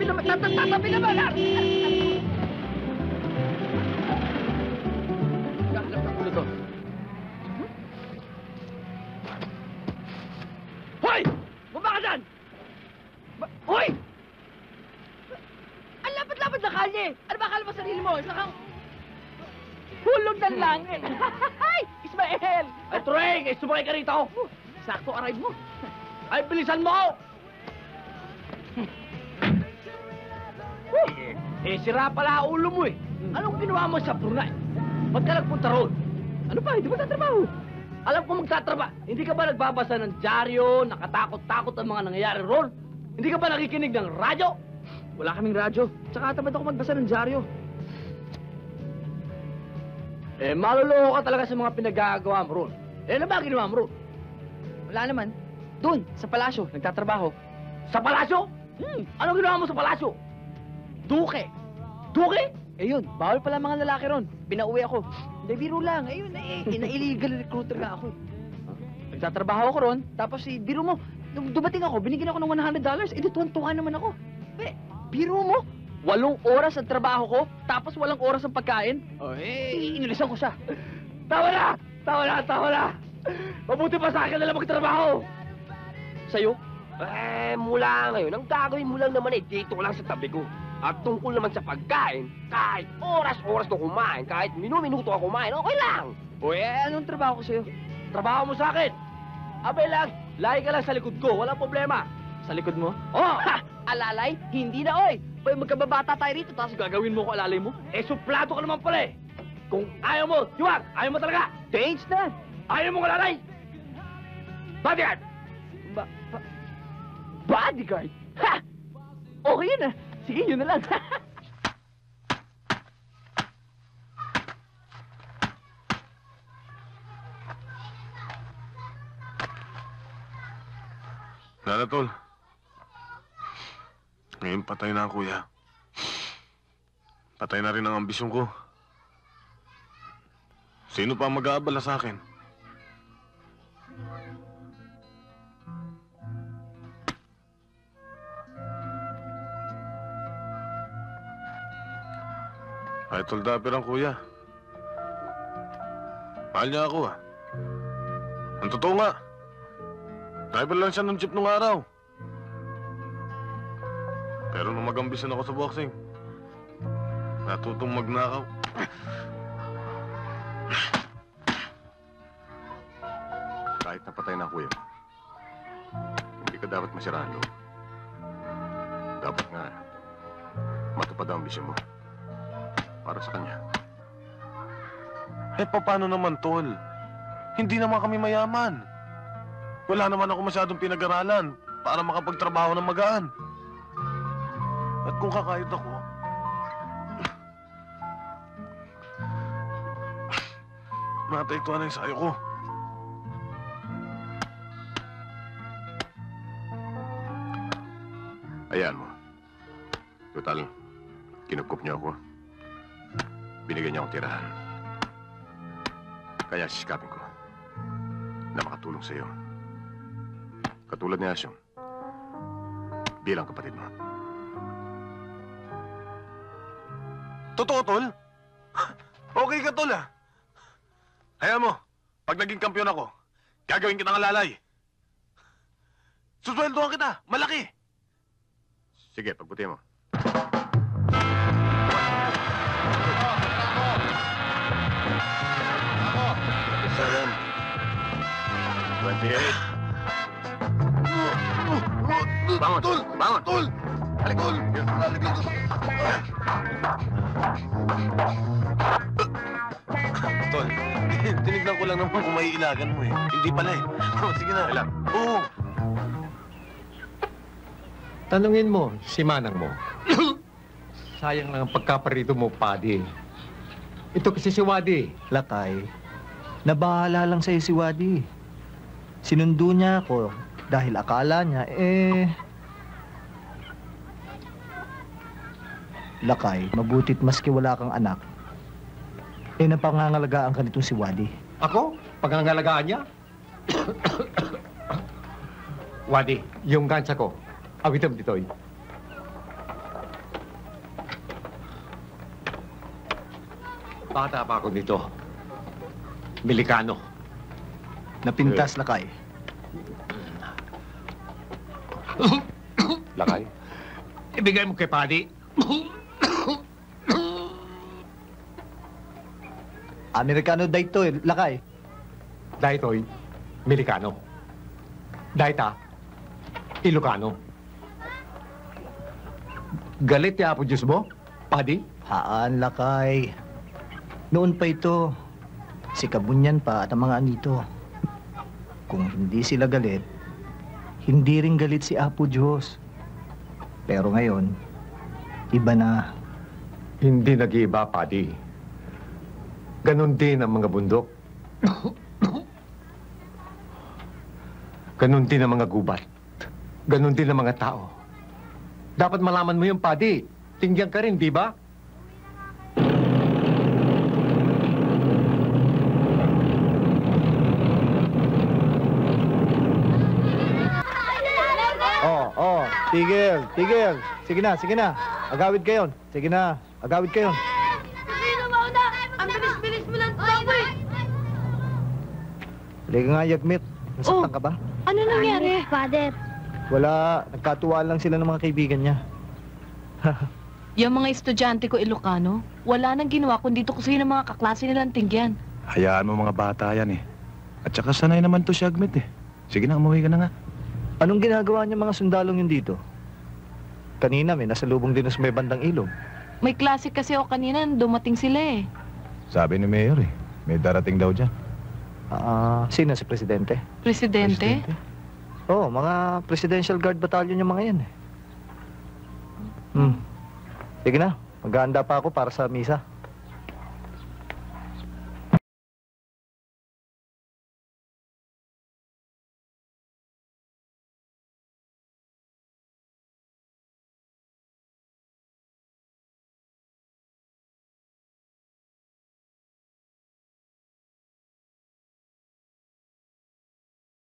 naman, tatabi naman! Kakalap ng ulo to. Hoy! Baba ka dyan! Hoy! Ang lapad-lapad na kalye! Ano ba akala mo sarili mo? Isa kang... hulog ng langit! Hay! Ismael! Ay, Troy! Sumakay ka rito! Sakto arrive mo! Ay, bilisan mo! Sira pala ang ulo mo eh. Anong ginawa mo sa Brunei? Ba't ka nagpunta roon? Ano pa, hindi ba tatrabaho? Alam ko magtatrabaho. Hindi ka ba nagbabasa ng dyaryo, nakatakot-takot ang mga nangyayari roon? Hindi ka ba nakikinig ng radyo? Wala kaming radyo. Tsaka tamad ako magbasa ng dyaryo. Maluloko ka talaga sa mga pinagagawa mo roon. Ano ba ginawa mo roon? Wala naman. Doon, sa palasyo, nagtatrabaho. Sa palasyo? Anong ginawa mo sa palasyo? Duke. Duke? Yun, bawal pala mga lalaki ron. Pinauwi ako. Hindi, biro lang. Ayun, illegal recruiter nga ako. Nagtatrabaho ako ron, tapos biro mo, nung dumating ako, binigyan ako ng $100. Tuwan-tuwa naman ako. Biro mo, 8 oras ang trabaho ko, tapos walang oras ang pagkain. Inilisan ko siya. Tawa na! Tawa na! Tawa na! Mabuti pa sa akin na lang magtrabaho. Sa'yo? Mula ngayon, ang gagawin mo lang naman dito lang sa tabi ko. At tungkol naman sa pagkain, kahit oras-oras na kumain, kahit minuto ka kumain, okay lang. Anong trabaho ko sa'yo? Trabaho mo sa akin. Abay lang, lahi ka lang sa likod ko, walang problema. Sa likod mo? Ha! Alalay? Hindi na, oy! Magkababata tayo rito, tapos gagawin mo ko alalay mo? Suplado ka naman pala eh. Kung ayaw mo, Yuwag, ayaw mo talaga. Change na! Ayaw mo alalay. Bodyguard! Bodyguard? Ha! Okay yun ah. Sige, yun na lang. Lala, tol. Ngayon patay na ang kuya. Patay na rin ang ambisyon ko. Sino pa ang mag-aabala sa akin? Ay, tol Dapper ang kuya. Mahal niya ako, ah. Ang totoo nga. Driver lang siya ng jeep nung araw. Pero nung magambisan ako sa boxing, natutong magnakaw. Kahit napatay na kuya, hindi ka dapat masiraan, no? Dapat nga, matupad ang ambisyon mo. Para sa kanya. Paano naman, tol? Hindi naman kami mayaman. Wala naman ako masyadong pinag-aralan para makapagtrabaho ng magaan. At kung kakayod ako, natay-tuwa na yung sayo ko. Ayan mo. Total, kinupkup niya ako. Binigyan niya akong tirahan. Kaya sisikapin ko na makatulong sa iyo. Katulad ni Asyong, bilang kapatid mo. Totoo, tol? Okay ka, tol, ah. Hayaan mo, pag naging kampiyon ako, gagawin kitang alalay. Susweldohan kita, malaki. Sige, pagbuti mo. 28. Bangon! Tol! Bangon! Tol! Halik! Tol! Tol, tinignan ko lang naman kung may ilagan mo eh. Hindi pala eh. Sige na. Ilan? Oo. Tanungin mo si Manang mo. Sayang lang ang pagkaparito mo, Padi. Ito kasi si Wadi. Lakay, nabahala lang sa'yo si Wadi. Sinundo niya ako dahil akala niya, Lakay, mabutit maski wala kang anak, napangangalagaan ka nitong si Wadi. Ako? Pagangalagaan niya? Wadi, yung gansa ko. Awitam ditoy. Bata pa ako nito. Milikano. Napintas, lakay. Lakay? Ibigay mo kay Paddy. Amerikano dito, lakay. Dahito'y Milikano. Dahita, Ilocano. Galit ya po Diyos mo, Paddy? Haan, lakay. Noon pa ito, si Kabunyan pa at ang mga anito. Kung hindi sila galit, hindi rin galit si Apo Diyos. Pero ngayon, iba na. Hindi nag-iiba, Paddy. Ganon din ang mga bundok. Ganon din ang mga gubat. Ganon din ang mga tao. Dapat malaman mo yung Paddy. Tingyan ka rin, di ba? Tigil, tigil. Sige na. Agawid kayon. Sige na, agawid kayon. Sino mauna? Ang bilis-bilis mo lang, baboy! Halika nga, Yagmit. Nasaktan ka ba? Ano nangyari? Father. Wala, nagkatuwaan lang sila ng mga kaibigan niya. Yung mga estudyante ko Ilocano, wala nang ginawa kundi tukusin ng mga kaklase nilang tingyan. Hayaan mo mga bata yan eh. At saka sanay naman to si Agmit eh. Sige na, umuwi ka na nga. Anong ginagawa niya mga sundalong yun dito? Kanina may nasalubong din sa may bandang ilog. May klase kasi o kanina dumating sila eh. Sabi ni Mayor eh, may darating daw dyan. Sino si Presidente? Presidente? Oo, mga Presidential Guard Battalion yung mga yan eh. Sige na, maghahanda pa ako para sa misa.